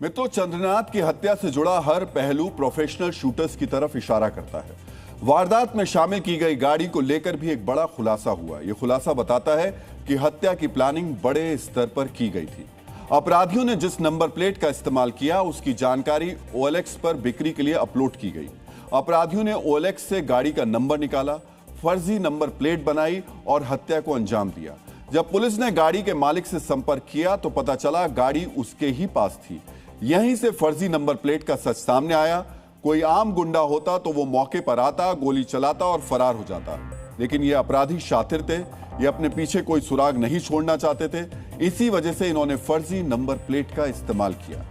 मित्रों, चंद्रनाथ की हत्या से जुड़ा हर पहलू प्रोफेशनल शूटर्स की तरफ इशारा करता है। वारदात में शामिल की गई गाड़ी को लेकर भी एक बड़ा खुलासा हुआ। यह खुलासा बताता है कि हत्या की प्लानिंग बड़े स्तर पर की गई थी। अपराधियों ने जिस नंबर प्लेट का इस्तेमाल किया उसकी जानकारी OLX पर बिक्री के लिए अपलोड की गई। अपराधियों ने OLX से गाड़ी का नंबर निकाला, फर्जी नंबर प्लेट बनाई और हत्या को अंजाम दिया। जब पुलिस ने गाड़ी के मालिक से संपर्क किया तो पता चला गाड़ी उसके ही पास थी। यहीं से फर्जी नंबर प्लेट का सच सामने आया। कोई आम गुंडा होता तो वो मौके पर आता, गोली चलाता और फरार हो जाता, लेकिन ये अपराधी शातिर थे। ये अपने पीछे कोई सुराग नहीं छोड़ना चाहते थे। इसी वजह से इन्होंने फर्जी नंबर प्लेट का इस्तेमाल किया।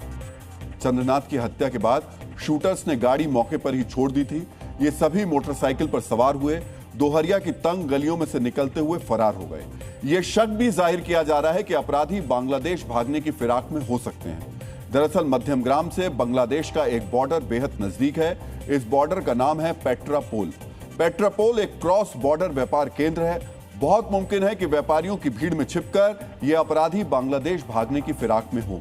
चंद्रनाथ की हत्या के बाद शूटर्स ने गाड़ी मौके पर ही छोड़ दी थी। ये सभी मोटरसाइकिल पर सवार हुए दोहरिया की तंग गलियों में से निकलते हुए फरार हो गए। ये शक भी जाहिर किया जा रहा है कि अपराधी बांग्लादेश भागने की फिराक में हो सकते हैं। दरअसल मध्यमग्राम से बांग्लादेश का एक बॉर्डर बेहद नजदीक है। इस बॉर्डर का नाम है पेट्रापोल। पेट्रापोल एक क्रॉस बॉर्डर व्यापार केंद्र है। बहुत मुमकिन है कि व्यापारियों की भीड़ में छिपकर ये अपराधी बांग्लादेश भागने की फिराक में हो।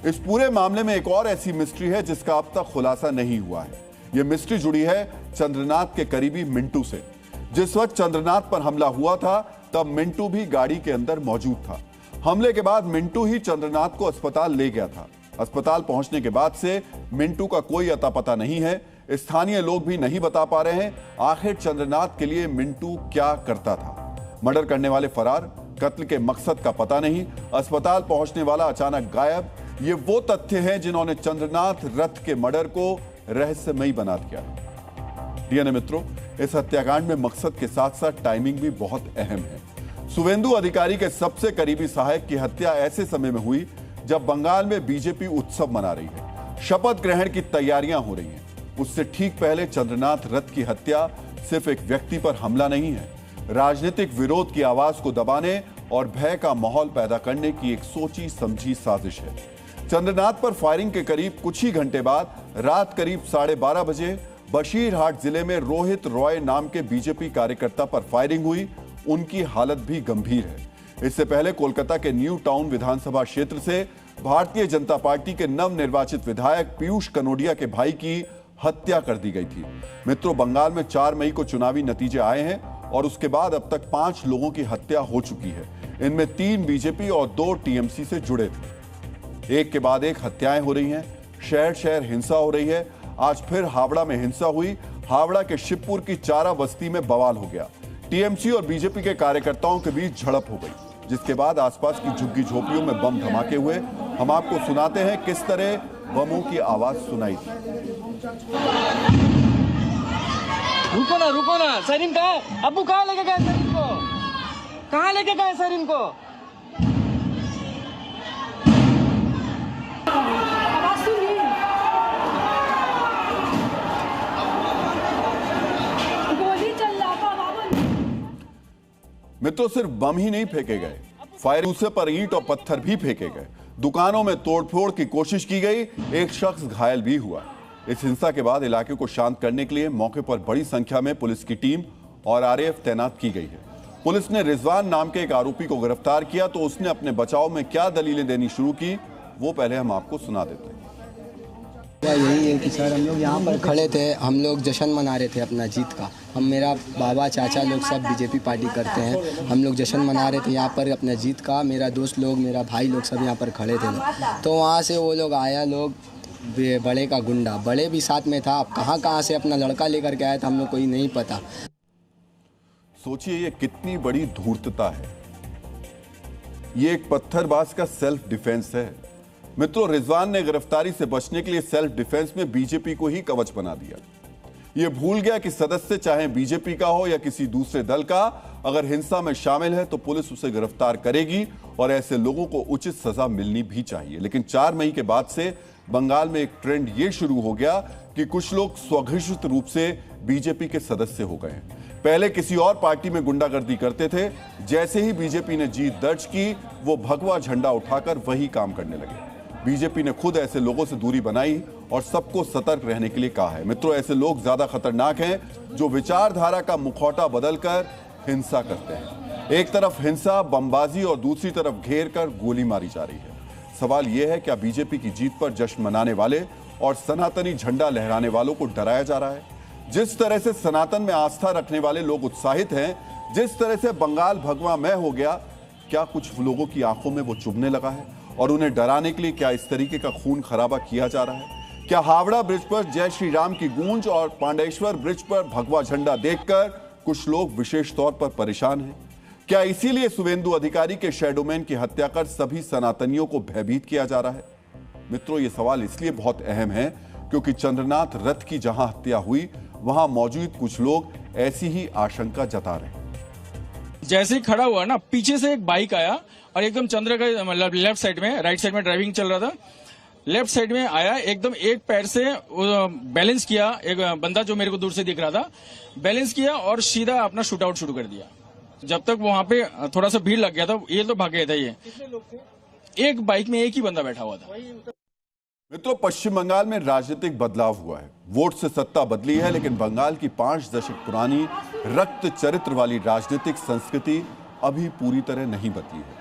इस पूरे मामले में एक और ऐसी मिस्ट्री है जिसका अब तक खुलासा नहीं हुआ है। यह मिस्ट्री जुड़ी है चंद्रनाथ के करीबी मिंटू से। जिस वक्त चंद्रनाथ पर हमला हुआ था तब मिंटू भी गाड़ी के अंदर मौजूद था। हमले के बाद मिंटू ही चंद्रनाथ को अस्पताल ले गया था। अस्पताल पहुंचने के बाद से मिंटू का कोई अता पता नहीं है। स्थानीय लोग भी नहीं बता पा रहे हैं आखिर चंद्रनाथ के लिए मिंटू क्या करता था। मर्डर करने वाले फरार, कत्ल के मकसद का पता नहीं, अस्पताल पहुंचने वाला अचानक गायब। ये वो तथ्य हैं जिन्होंने चंद्रनाथ रथ के मर्डर को रहस्यमयी बना दिया। डीएनए मित्रों, इस हत्याकांड में मकसद के साथ साथ टाइमिंग भी बहुत अहम है। शुवेंदु अधिकारी के सबसे करीबी सहायक की हत्या ऐसे समय में हुई जब बंगाल में बीजेपी उत्सव मना रही है, शपथ ग्रहण की तैयारियां हो रही हैं। उससे ठीक पहले चंद्रनाथ रथ की हत्या सिर्फ एक व्यक्ति पर हमला नहीं है, राजनीतिक विरोध की आवाज को दबाने और भय का माहौल पैदा करने की एक सोची समझी साजिश है। चंद्रनाथ पर फायरिंग के करीब कुछ ही घंटे बाद रात करीब 12:30 बजे बशीरहाट जिले में रोहित रॉय नाम के बीजेपी कार्यकर्ता पर फायरिंग हुई। उनकी हालत भी गंभीर है। इससे पहले कोलकाता के न्यू टाउन विधानसभा क्षेत्र से भारतीय जनता पार्टी के नवनिर्वाचित विधायक पीयूष कनोडिया के भाई की हत्या कर दी गई थी। मित्रों, बंगाल में 4 मई को चुनावी नतीजे आए हैं और उसके बाद अब तक 5 लोगों की हत्या हो चुकी है। इनमें 3 बीजेपी और 2 टीएमसी से जुड़े थे। एक के बाद एक हत्याएं हो रही हैं, शहर शहर हिंसा हो रही है। आज फिर हावड़ा में हिंसा हुई। हावड़ा के शिवपुर की चारा बस्ती में बवाल हो गया। टीएमसी और बीजेपी के कार्यकर्ताओं के बीच झड़प हो गई, जिसके बाद आसपास की झुग्गी झोपड़ियों में बम धमाके हुए। हम आपको सुनाते हैं किस तरह बमों की आवाज सुनाई थी। रुको ना, सरीन कहाँ है? अब्बू कहाँ लेके गए सरीन को? कहाँ लेके गए सरीन को? मित्रों, सिर्फ बम ही नहीं फेंके गए, फायर दूसरे पर ईंट और पत्थर भी फेंके गए। दुकानों में तोड़फोड़ की कोशिश की गई। एक शख्स घायल भी हुआ। इस हिंसा के बाद इलाके को शांत करने के लिए मौके पर बड़ी संख्या में पुलिस की टीम और आरएएफ तैनात की गई है। पुलिस ने रिजवान नाम के एक आरोपी को गिरफ्तार किया तो उसने अपने बचाव में क्या दलीलें देनी शुरू की वो पहले हम आपको सुना देते हैं। यही है कि सर हम लोग यहाँ पर खड़े थे, हम लोग जश्न मना रहे थे अपना जीत का। हम मेरा बाबा चाचा लोग सब बीजेपी पार्टी करते हैं। हम लोग जश्न मना रहे थे यहाँ पर अपना जीत का। मेरा दोस्त लोग, मेरा भाई लोग सब यहाँ पर खड़े थे। तो वहाँ से वो लोग आया, लोग बड़े का गुंडा, बड़े भी साथ में था। अब कहाँ से अपना लड़का लेकर के आया था हम लोग को ही नहीं पता। सोचिए ये कितनी बड़ी धूर्तता है। ये एक पत्थरबाज का सेल्फ डिफेंस है। मित्रों, रिजवान ने गिरफ्तारी से बचने के लिए सेल्फ डिफेंस में बीजेपी को ही कवच बना दिया। ये भूल गया कि सदस्य चाहे बीजेपी का हो या किसी दूसरे दल का, अगर हिंसा में शामिल है तो पुलिस उसे गिरफ्तार करेगी और ऐसे लोगों को उचित सजा मिलनी भी चाहिए। लेकिन 4 मई के बाद से बंगाल में एक ट्रेंड ये शुरू हो गया कि कुछ लोग स्वघोषित रूप से बीजेपी के सदस्य हो गए हैं। पहले किसी और पार्टी में गुंडागर्दी करते थे, जैसे ही बीजेपी ने जीत दर्ज की वो भगवा झंडा उठाकर वही काम करने लगे। बीजेपी ने खुद ऐसे लोगों से दूरी बनाई और सबको सतर्क रहने के लिए कहा है। मित्रों, ऐसे लोग ज्यादा खतरनाक हैं जो विचारधारा का मुखौटा बदलकर हिंसा करते हैं। एक तरफ हिंसा, बमबाजी और दूसरी तरफ घेर कर गोली मारी जा रही है। सवाल यह है, क्या बीजेपी की जीत पर जश्न मनाने वाले और सनातनी झंडा लहराने वालों को डराया जा रहा है? जिस तरह से सनातन में आस्था रखने वाले लोग उत्साहित हैं, जिस तरह से बंगाल भगवामय हो गया, क्या कुछ लोगों की आंखों में वो चुभने लगा है? और उन्हें डराने के लिए क्या इस तरीके का खून खराबा किया जा रहा है? क्या हावड़ा ब्रिज पर जय श्री राम की गूंज और पांडेश्वर ब्रिज पर भगवा झंडा देखकर कुछ लोग विशेष तौर पर परेशान हैं? क्या इसीलिए शुभेंदु अधिकारी के शैडोमैन की हत्या कर सभी सनातनियों को भयभीत किया जा रहा है? मित्रों, ये सवाल इसलिए बहुत अहम है क्योंकि चंद्रनाथ रथ की जहां हत्या हुई, वहां मौजूद कुछ लोग ऐसी ही आशंका जता रहे हैं। जैसे ही खड़ा हुआ ना, पीछे से एक बाइक आया और एकदम चंद्र का मतलब लेफ्ट साइड में, राइट साइड में ड्राइविंग चल रहा था, लेफ्ट साइड में आया, एकदम एक पैर से बैलेंस किया, एक बंदा जो मेरे को दूर से दिख रहा था, बैलेंस किया और सीधा अपना शूट आउट शुरू कर दिया। जब तक वहां पे थोड़ा सा भीड़ लग गया था, ये तो भाग गया था। ये एक बाइक में एक ही बंदा बैठा हुआ था। मित्रों, पश्चिम बंगाल में राजनीतिक बदलाव हुआ है। वोट से सत्ता बदली है, लेकिन बंगाल की 5 दशक पुरानी रक्त चरित्र वाली राजनीतिक संस्कृति अभी पूरी तरह नहीं बदली है।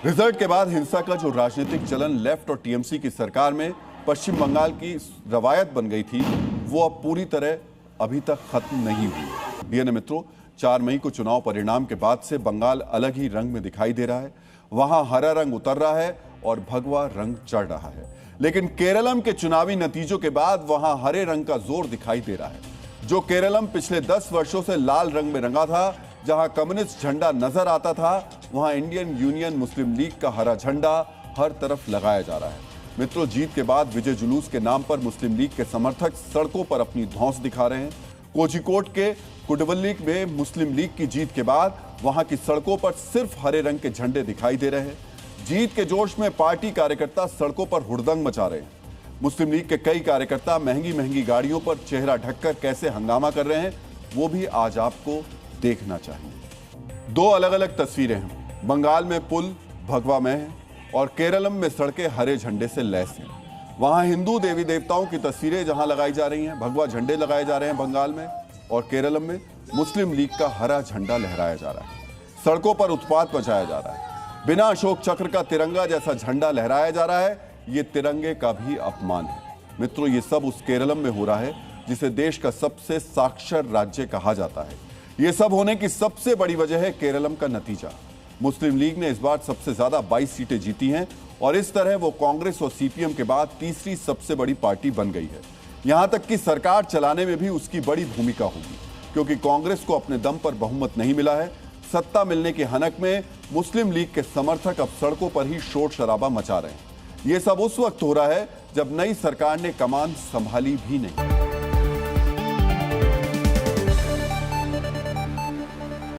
रिजल्ट के बाद हिंसा का जो राजनीतिक चलन लेफ्ट और टीएमसी की सरकार में पश्चिम बंगाल की रवायत बन गई थी, वो अब पूरी तरह अभी तक खत्म नहीं हुई। डीएनए मित्रों, 4 मई को चुनाव परिणाम के बाद से बंगाल अलग ही रंग में दिखाई दे रहा है। वहां हरा रंग उतर रहा है और भगवा रंग चढ़ रहा है। लेकिन केरलम के चुनावी नतीजों के बाद वहां हरे रंग का जोर दिखाई दे रहा है। जो केरलम पिछले 10 वर्षों से लाल रंग में रंगा था, जहां कम्युनिस्ट झंडा नजर आता था, वहां इंडियन यूनियन मुस्लिम लीग का हरा झंडा हर तरफ लगाया जा रहा है। मित्रों, जीत के बाद विजय जुलूस के नाम पर मुस्लिम लीग के समर्थक सड़कों पर अपनी धौंस दिखा रहे हैं। कोझिकोड के कुडवल्ली में मुस्लिम लीग की जीत के बाद वहां की सड़कों पर सिर्फ हरे रंग के झंडे दिखाई दे रहे हैं। जीत के जोश में पार्टी कार्यकर्ता सड़कों पर हुड़दंग मचा रहे हैं। मुस्लिम लीग के कई कार्यकर्ता महंगी महंगी गाड़ियों पर चेहरा ढककर कैसे हंगामा कर रहे हैं, वो भी आज आपको देखना चाहिए। 2 अलग अलग तस्वीरें हैं। बंगाल में पुल भगवामय है और केरलम में सड़कें हरे झंडे से लैस हैं। वहां हिंदू देवी देवताओं की तस्वीरें जहां लगाई जा रही हैं, भगवा झंडे लगाए जा रहे हैं बंगाल में, और केरलम में मुस्लिम लीग का हरा झंडा लहराया जा रहा है। सड़कों पर उत्पात मचाया जा रहा है। बिना अशोक चक्र का तिरंगा जैसा झंडा लहराया जा रहा है। ये तिरंगे का भी अपमान है। मित्रों, ये सब उस केरलम में हो रहा है जिसे देश का सबसे साक्षर राज्य कहा जाता है। ये सब होने की सबसे बड़ी वजह है केरलम का नतीजा। मुस्लिम लीग ने इस बार सबसे ज्यादा 22 सीटें जीती हैं और इस तरह वो कांग्रेस और सीपीएम के बाद तीसरी सबसे बड़ी पार्टी बन गई है। यहां तक कि सरकार चलाने में भी उसकी बड़ी भूमिका होगी, क्योंकि कांग्रेस को अपने दम पर बहुमत नहीं मिला है। सत्ता मिलने की हनक में मुस्लिम लीग के समर्थक अब सड़कों पर ही शोर शराबा मचा रहे हैं। यह सब उस वक्त हो रहा है जब नई सरकार ने कमान संभाली भी नहीं।